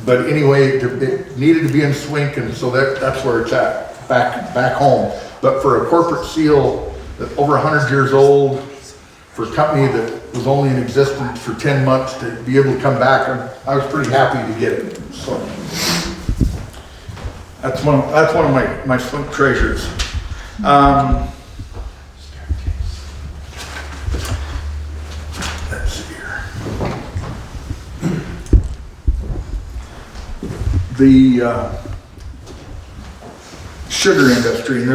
But anyway, it needed to be in Swink, and so that's where it's at, back home. But for a corporate seal that over 100 years old, for a company that was only in existence for 10 months to be able to come back, I was pretty happy to get it. So that's one of my Swink treasures. Let's see here. The sugar industry, and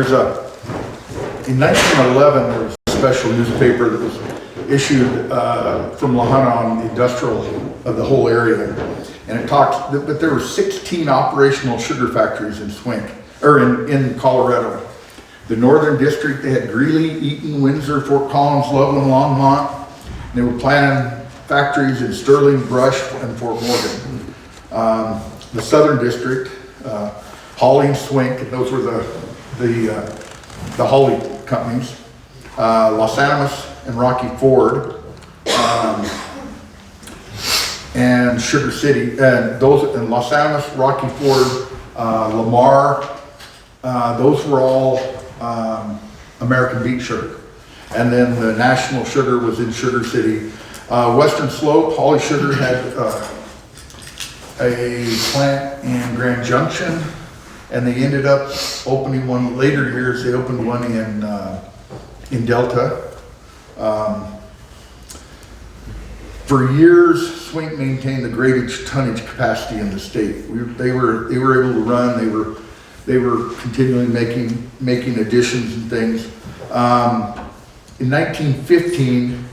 in 1911 there was a special newspaper that was issued from Hanagan, the industrial of the whole area, and it talked that there were 16 operational sugar factories in Swink, or in Colorado. The Northern District, they had Greeley, Eaton, Windsor, Fort Collins, Loveland, Longmont. They were planning factories in Sterling, Brush, and Fort Morgan. The Southern District, Hawley and Swink, and those were the Hawley companies. Los Animas and Rocky Ford, and Sugar City, and those in Los Animas, Rocky Ford, Lamar, those were all American beet sugar. And then the national sugar was in Sugar City. Western Slope, Hawley Sugar had a plant in Grand Junction, and they ended up opening one later years. They opened one in Delta. For years, Swink maintained the greatest tonnage capacity in the state. They were able to run. They were continually making additions and things. In 1915,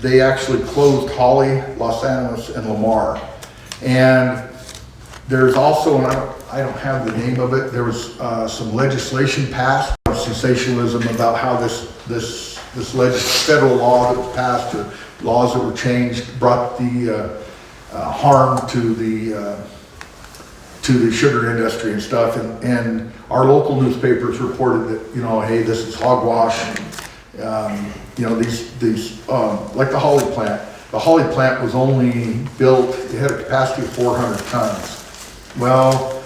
they actually closed Hawley, Los Animas, and Lamar. And there's also, and I don't have the name of it, there was some legislation passed, sensationalism about how this federal law that was passed or laws that were changed brought the harm to the sugar industry and stuff. And our local newspapers reported that, hey, this is hogwash. These like the Hawley plant. The Hawley plant was only built, it had a capacity of 400 tons. Well,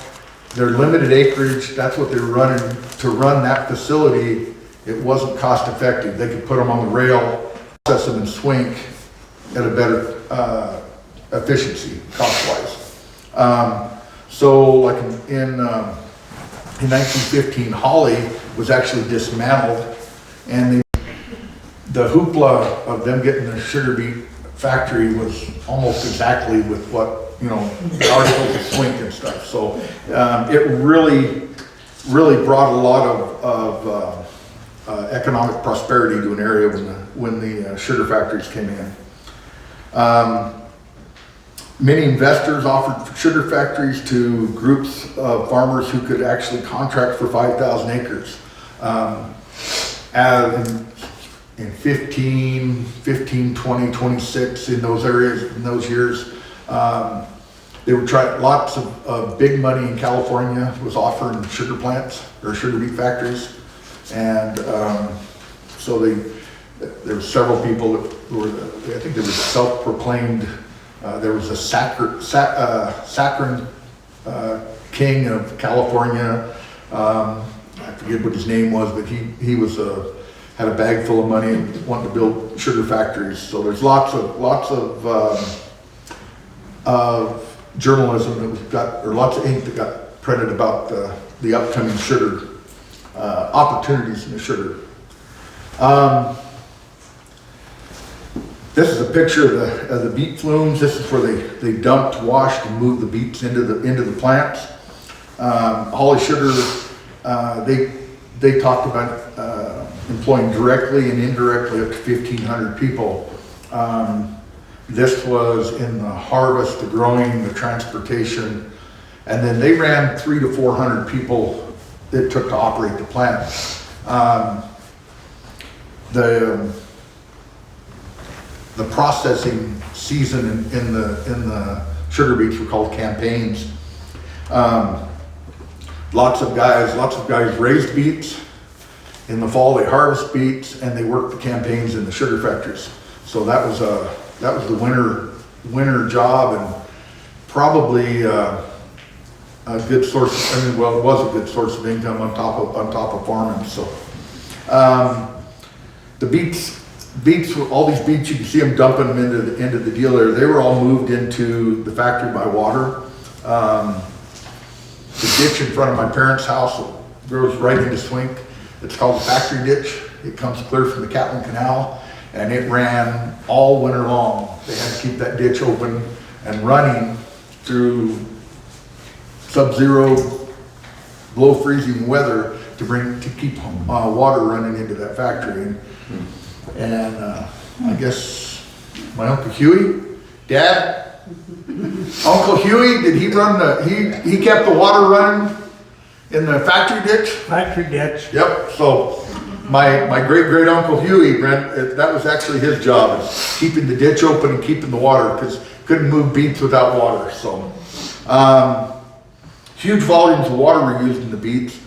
their limited acreage, that's what they were running. To run that facility, it wasn't cost effective. They could put them on the rail, process them in Swink at a better efficiency, cost-wise. So like in 1915, Hawley was actually dismantled, and the hoopla of them getting the sugar beet factory was almost exactly with what, articles of Swink and stuff. So it really brought a lot of economic prosperity to an area when the sugar factories came in. Many investors offered sugar factories to groups of farmers who could actually contract for 5,000 acres. In 15, 20, 26, in those areas, in those years, they were trying, lots of big money in California was offering sugar plants or sugar beet factories. And so there were several people that were, I think there was self-proclaimed, there was a saccharine king of California. I forget what his name was, but he was had a bag full of money and wanted to build sugar factories. So there's lots of journalism that was got, or lots of ink that got printed about the upcoming sugar opportunities in the sugar. This is a picture of the beet flumes. This is where they dumped, washed, and moved the beets into the plants. Hawley Sugar, they talked about employing directly and indirectly up to 1,500 people. This was in the harvest, the growing, the transportation, and then they ran 300 to 400 people it took to operate the plant. The processing season in the sugar beets were called campaigns. Lots of guys raised beets. In the fall, they harvest beets and they worked the campaigns in the sugar factories. So that was the winter job, and probably a good source. It was a good source of income on top of farming. So the beets, all these beets, you can see them dumping them into the deal there. They were all moved into the factory by water. The ditch in front of my parents' house goes right into Swink. It's called the factory ditch. It comes clear from the Catlin Canal, and it ran all winter long. They had to keep that ditch open and running through sub-zero, below freezing weather to keep water running into that factory. And I guess my Uncle Huey, Dad, Uncle Huey, did he run he kept the water running In the factory ditch? Factory ditch. Yep, so my great uncle Huey, that was actually his job, is keeping the ditch open and keeping the water, because couldn't move beets without water, so. Huge volumes of water were used in the beets.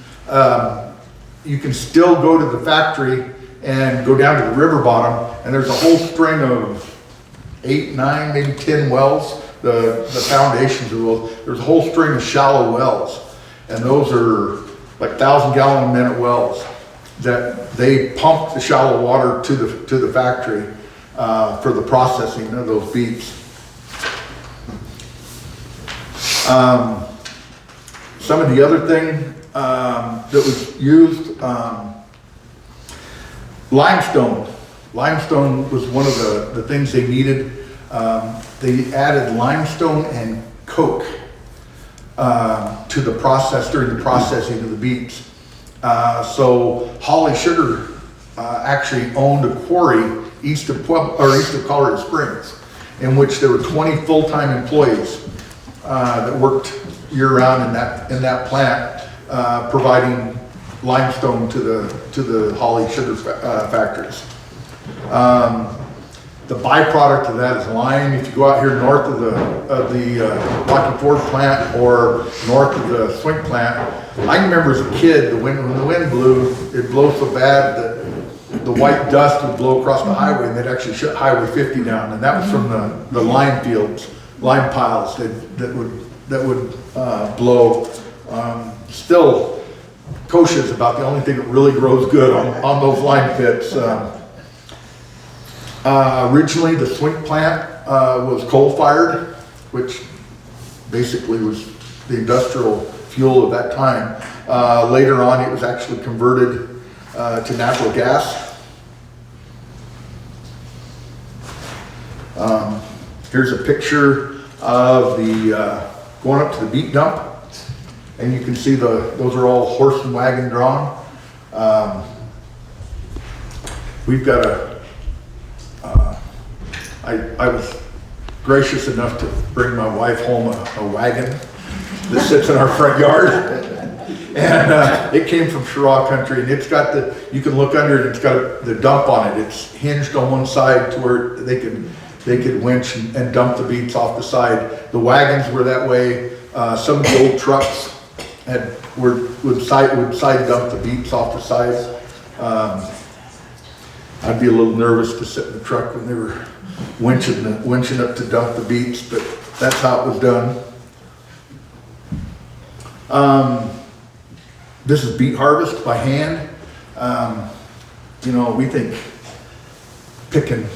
You can still go to the factory and go down to the river bottom, and there's a whole string of 8, 9, maybe 10 wells, the foundations of those. There's a whole string of shallow wells, and those are like 1,000-gallon-a-minute wells that they pump the shallow water to the factory for the processing of those beets. Some of the other thing that was used, limestone. Limestone was one of the things they needed. They added limestone and coke to the process during the processing of the beets. So Holly Sugar actually owned a quarry east of Colorado Springs, in which there were 20 full-time employees that worked year-round in that plant, providing limestone to the Holly Sugar factories. The byproduct of that is lime. If you go out here north of the Rocky Ford plant or north of the Swink plant, I can remember as a kid, when the wind blew, it blew so bad that the white dust would blow across the highway, and they'd actually shut Highway 50 down, and that was from the lime fields, lime piles that would blow. Still, kochia is about the only thing that really grows good on those lime pits. Originally, the Swink plant was coal-fired, which basically was the industrial fuel of that time. Later on, it was actually converted to natural gas. Here's a picture of the going up to the beet dump, and you can see those are all horse and wagon drawn. We've got I was gracious enough to bring my wife home a wagon that sits in our front yard, and it came from Chirac country, and it's got you can look under it, it's got the dump on it. It's hinged on one side to where they could winch and dump the beets off the side. The wagons were that way. Some of the old trucks would side dump the beets off the sides. I'd be a little nervous to sit in the truck when they were winching up to dump the beets, but that's how it was done. This is Beet Harvest by hand. You know, we think picking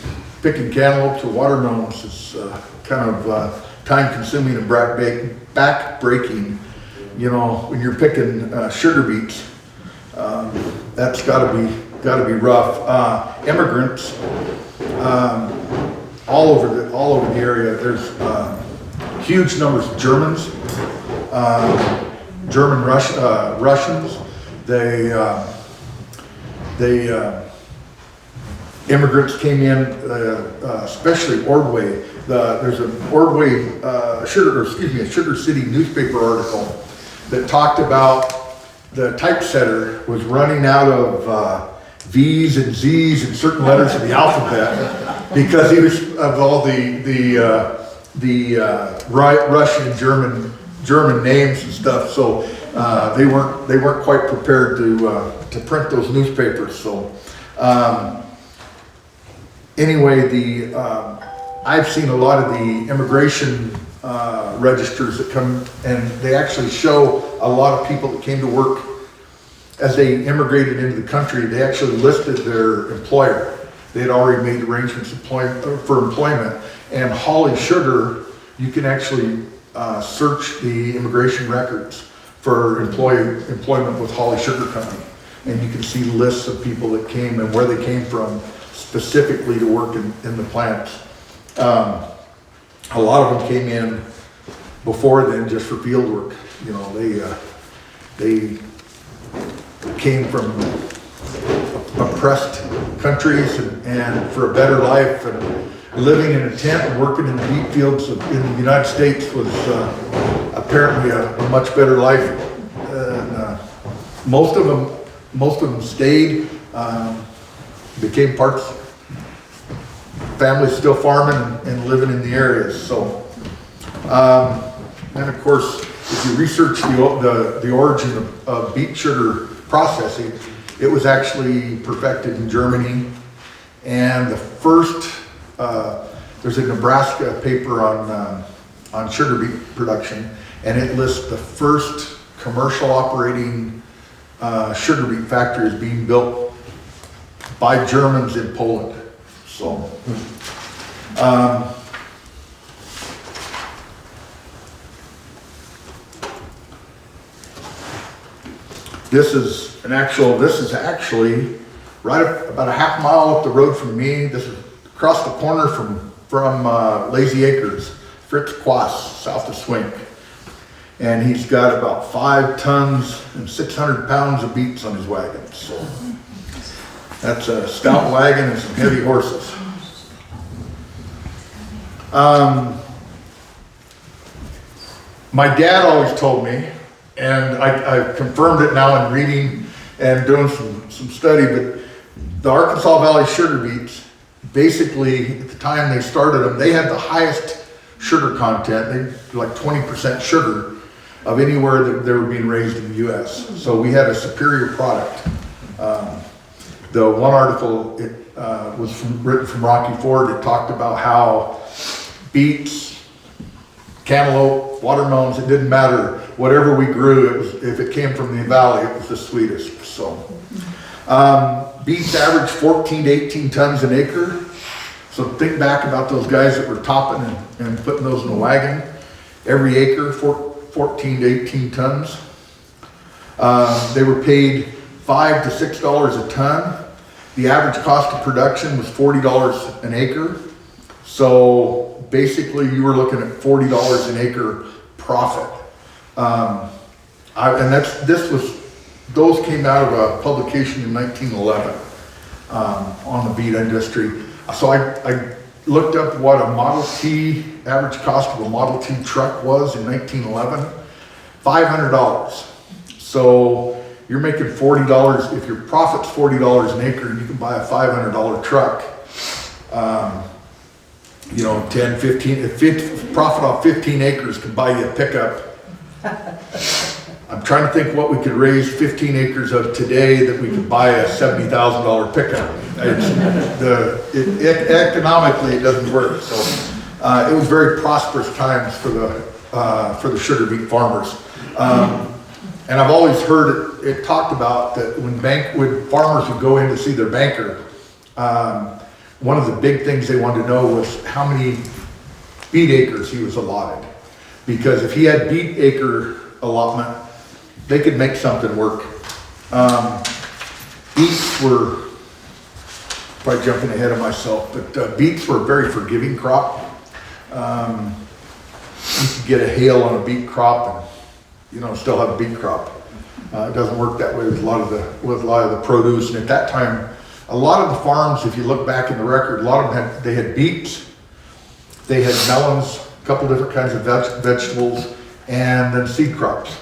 cantaloupes or watermelons is kind of time-consuming and back-breaking. You know, when you're picking sugar beets, that's got to be rough. Immigrants all over the area. There's huge numbers of Germans, Russians. Immigrants came in, especially Ordway. There's an Ordway a Sugar City newspaper article that talked about the typesetter was running out of V's and Z's and certain letters of the alphabet because he was of all the Russian and German names and stuff. So they weren't quite prepared to print those newspapers. So anyway, I've seen a lot of the immigration registers that come, and they actually show a lot of people that came to work as they immigrated into the country. They actually listed their employer. They had already made arrangements for employment. And Holly Sugar, you can actually search the immigration records for employment with Holly Sugar Company. And you can see lists of people that came and where they came from specifically to work in the plants. A lot of them came in before then just for field work. You know, they came from oppressed countries and for a better life, and living in a tent and working in the beet fields in the United States was apparently a much better life than most of them stayed, became parts, families still farming and living in the areas. So, and of course, if you research the origin of beet sugar processing, it was actually perfected in Germany. And the first, there's a Nebraska paper on sugar beet production, and it lists the first commercial operating sugar beet factory is being built by Germans in Poland. So, this is actually right up, about a half mile up the road from me. This is across the corner from Lazy Acres, Fritz Quass, south of Swink. And he's got about 5 tons and 600 pounds of beets on his wagon. So that's a stout wagon and some heavy horses. My dad always told me, and I confirmed it now in reading and doing some study, but the Arkansas Valley sugar beets, basically at the time they started them, they had the highest sugar content, they like 20% sugar of anywhere that they were being raised in the US. So we had a superior product. The one article, it was written from Rocky Ford. It talked about how beets, cantaloupe, watermelons, it didn't matter. Whatever we grew, if it came from the valley, it was the sweetest. So beets average 14 to 18 tons an acre. So think back about those guys that were topping and putting those in the wagon. Every acre, 14 to 18 tons. They were paid $5 to $6 a ton. The average cost of production was $40 an acre. So basically you were looking at $40 an acre profit. Those came out of a publication in 1911 on the beet industry. So I looked up what a Model T, average cost of a Model T truck was in 1911, $500. So you're making $40, if your profit's $40 an acre and you can buy a $500 truck, 10, 15, if profit off 15 acres can buy you a pickup. I'm trying to think what we could raise 15 acres of today that we could buy a $70,000 pickup. Economically, it doesn't work. So it was very prosperous times for the sugar beet farmers. And I've always heard it talked about that when farmers would go in to see their banker, one of the big things they wanted to know was how many beet acres he was allotted. Because if he had beet acre allotment, they could make something work. Beets were, probably jumping ahead of myself, but beets were a very forgiving crop. You could get a hail on a beet crop and still have a beet crop. It doesn't work that way with a lot of the produce. And at that time, a lot of the farms, if you look back in the record, a lot of them they had beets, they had melons, a couple different kinds of vegetables, and then seed crops.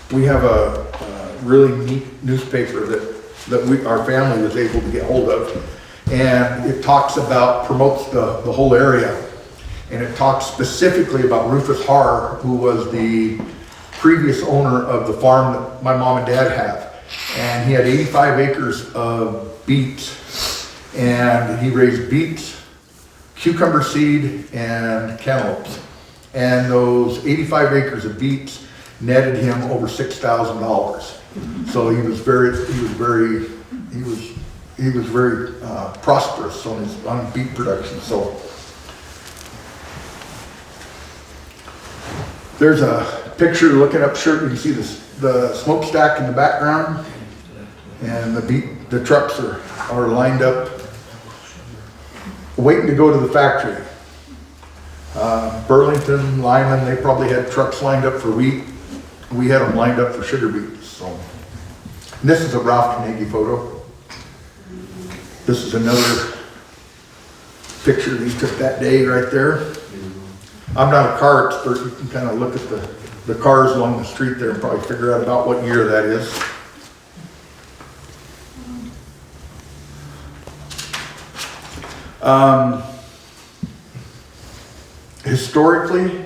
We have a really neat newspaper that our family was able to get hold of, and it promotes the whole area, and it talks specifically about Rufus Harr, who was the previous owner of the farm that my mom and dad have, and he had 85 acres of beets, and he raised beets, cucumber seed, and cantaloupes. And those 85 acres of beets netted him over $6,000. So he was very prosperous on beet production. So there's a picture looking up Shelton. You can see the smokestack in the background, and the trucks are lined up, waiting to go to the factory. Burlington, Lyman, they probably had trucks lined up for wheat. We had them lined up for sugar beets. So this is a Ralph Carnegie photo. This is another picture that he took that day right there. I'm not a car expert. You can kind of look at the cars along the street there and probably figure out about what year that is. Historically,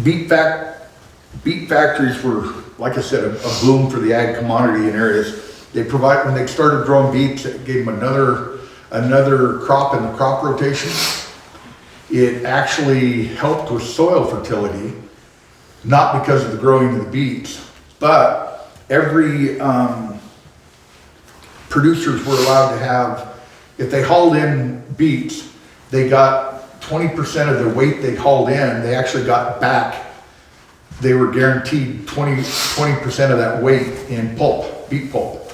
beet factories were, like I said, a boom for the ag commodity in areas. When they started growing beets, it gave them another crop in the crop rotation. It actually helped with soil fertility, not because of the growing of the beets, but every producers were allowed to have, if they hauled in beets, they got 20% of the weight they hauled in, they actually got back. They were guaranteed 20% of that weight in pulp, beet pulp.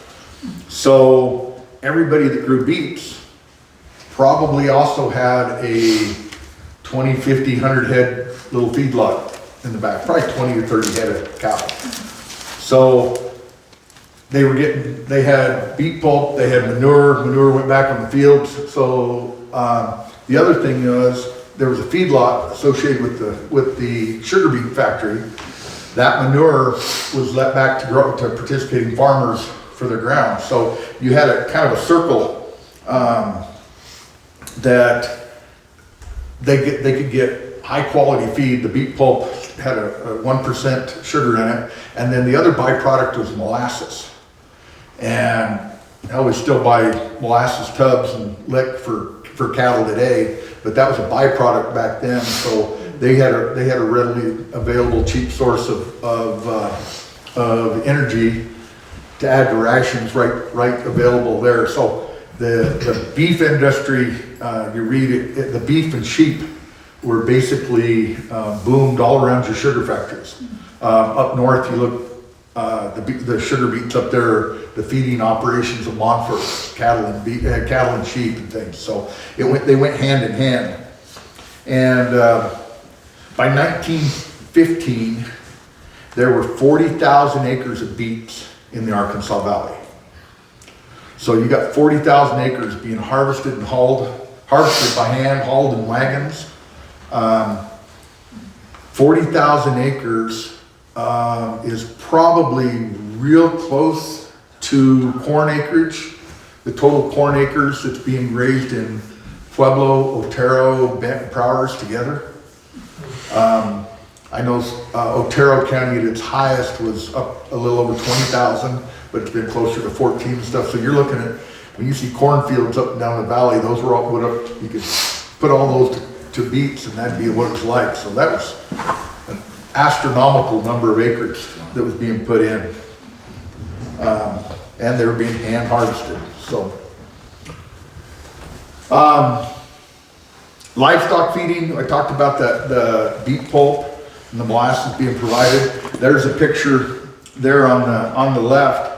So everybody that grew beets probably also had a 20, 50, 100 head little feedlot in the back, probably 20 or 30 head of cattle. So they had beet pulp, they had manure went back on the fields. So the other thing was, there was a feedlot associated with the sugar beet factory. That manure was let back to participating farmers for their ground. So you had a kind of a circle that they could get high quality feed. The beet pulp had a 1% sugar in it, and then the other byproduct was molasses. And I always still buy molasses tubs and lick for cattle today, but that was a byproduct back then. So they had a readily available cheap source of energy to add to rations right available there. So the beef industry, you read it, the beef and sheep were basically boomed all around your sugar factories. Up north, you look, the sugar beets up there, the feeding operations of Montfort, cattle and sheep and things. So they went hand in hand. And by 1915, there were 40,000 acres of beets in the Arkansas Valley. So you got 40,000 acres being harvested by hand, hauled in wagons. 40,000 acres is probably real close to corn acreage. The total corn acres that's being raised in Pueblo, Otero, Benton, Prowers together. I know Otero County at its highest was up a little over 20,000, but it's been closer to 14 and stuff. So you're looking at, when you see cornfields up and down the valley, those were all put up, you could put all those to beets and that'd be what it was like. So that was an astronomical number of acres that was being put in. And they were being hand harvested. So, livestock feeding, I talked about the beet pulp and the molasses being provided. There's a picture there on the left